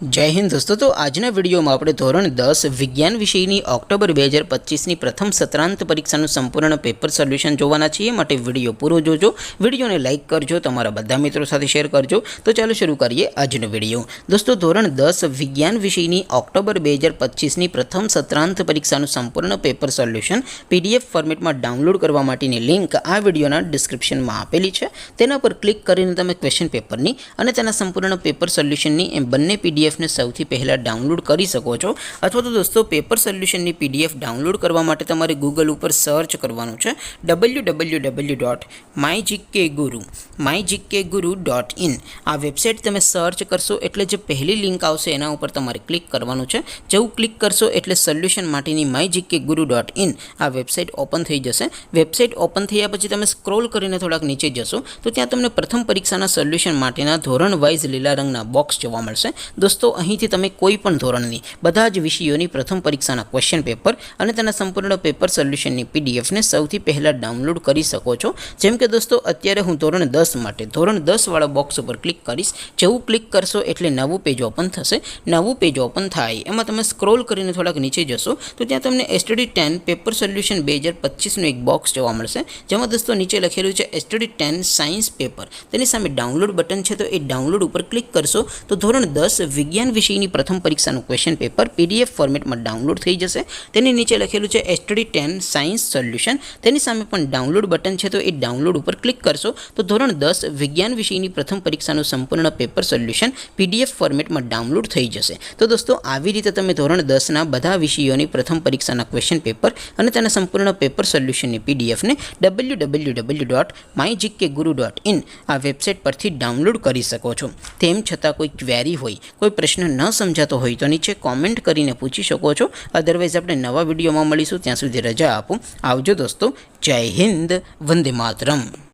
जय हिंद दोस्तों। तो आजना विडियो में આપણે ધોરણ 10 વિજ્ઞાન વિષયની ઓક્ટોબર 2025ની પ્રથમ સત્રાંત પરીક્ષાનું સંપૂર્ણ પેપર સોલ્યુશન જોવાના છીએ। માટે વિડિયો પૂરો જોજો, વિડિયોને લાઈક કરજો, તમારા બધા મિત્રો સાથે શેર કરજો। તો ચાલો શરૂ કરીએ આજનો વિડિયો। દોસ્તો ધોરણ 10 વિજ્ઞાન વિષયની ઓક્ટોબર 2025ની પ્રથમ સત્રાંત પરીક્ષાનું સંપૂર્ણ પેપર સોલ્યુશન પીડીએફ ફોર્મેટમાં ડાઉનલોડ કરવા માટેની લિંક આ વિડિયોના ડિસ્ક્રિપ્શનમાં આપેલી છે। તેના પર ક્લિક કરીને તમે ક્વેશ્ચન પેપરની અને તેના સંપૂર્ણ પેપર સોલ્યુશનની એમ બંને પીડીએફ ने સૌથી પહેલા ડાઉનલોડ કરી શકો છો। અથવા તો દોસ્તો પેપર સોલ્યુશનની પીડીએફ ડાઉનલોડ કરવા માટે તમારે ગૂગલ ઉપર સર્ચ કરવાનું છે www.mygkguru.in। આ વેબસાઇટ તમે સર્ચ કરશો એટલે જે પહેલી લિંક આવશે એના ઉપર તમારે ક્લિક કરવાનું છે। જેવું ક્લિક કરશો એટલે સોલ્યુશન માટેની mygkguru.in આ વેબસાઇટ ઓપન થઈ જશે। વેબસાઇટ ઓપન થયા પછી તમે સ્ક્રોલ કરીને થોડાક નીચે જશો તો ત્યાં તમને પ્રથમ પરીક્ષાના સોલ્યુશન માટેના ધોરણ વાઇઝ લીલા રંગના બોક્સ જોવા મળશે। दोस्तों અહીંથી તમે કોઈ પણ ધોરણની બધા જ વિષયોની પ્રથમ પરીક્ષાના ક્વેશ્ચન પેપર અને તેના સંપૂર્ણ પેપર સોલ્યુશનની પીડીએફને સૌથી પહેલા ડાઉનલોડ કરી શકો છો। જેમ કે દોસ્તો અત્યારે હું ધોરણ 10 માટે ધોરણ 10 વાળા બોક્સ ઉપર ક્લિક કરીશ। જેવું ક્લિક કરશો એટલે નવું પેજ ઓપન થશે। નવું પેજ ઓપન થાય એમાં તમે સ્ક્રોલ કરીને થોડાક નીચે જશો તો ત્યાં તમને STD10 પેપર સોલ્યુશન 2025નું એક બોક્સ જોવા મળશે। જેમાં દોસ્તો નીચે લખેલું છે STD10 સાયન્સ પેપર। તેની સામે ડાઉનલોડ બટન છે તો એ ડાઉનલોડ ઉપર ક્લિક કરશો તો ધોરણ 10 વિજ્ઞાન વિષયની પ્રથમ પરીક્ષાનું ક્વેશ્ચન પેપર પીડીએફ ફોર્મેટમાં ડાઉનલોડ થઈ જશે। તેની નીચે લખેલું છે STD10 સાયન્સ સોલ્યુશન। તેની સામે પણ ડાઉનલોડ બટન છે તો એ ડાઉનલોડ ઉપર ક્લિક કરશો તો ધોરણ 10 વિજ્ઞાન વિષયની પ્રથમ પરીક્ષાનું સંપૂર્ણ પેપર સોલ્યુશન પીડીએફ ફોર્મેટમાં ડાઉનલોડ થઈ જશે। તો દોસ્તો આવી રીતે તમે ધોરણ 10ના બધા વિષયોની પ્રથમ પરીક્ષાના ક્વેશ્ચન પેપર અને તેના સંપૂર્ણ પેપર સોલ્યુશનની પીડીએફને www.mygkguru.in આ વેબસાઇટ પરથી ડાઉનલોડ કરી શકો છો। તેમ છતાં કોઈ ક્વેરી હોય, કોઈ प्रश्न न समझातो होय तो नीचे कॉमेंट करीने पूछी शको छो। अदरवाइज आपणे नवा विडियो में मळीशुं, त्यां सुधी रजा आपो। आवजो दोस्तों। जय हिंद, वंदे मातरम।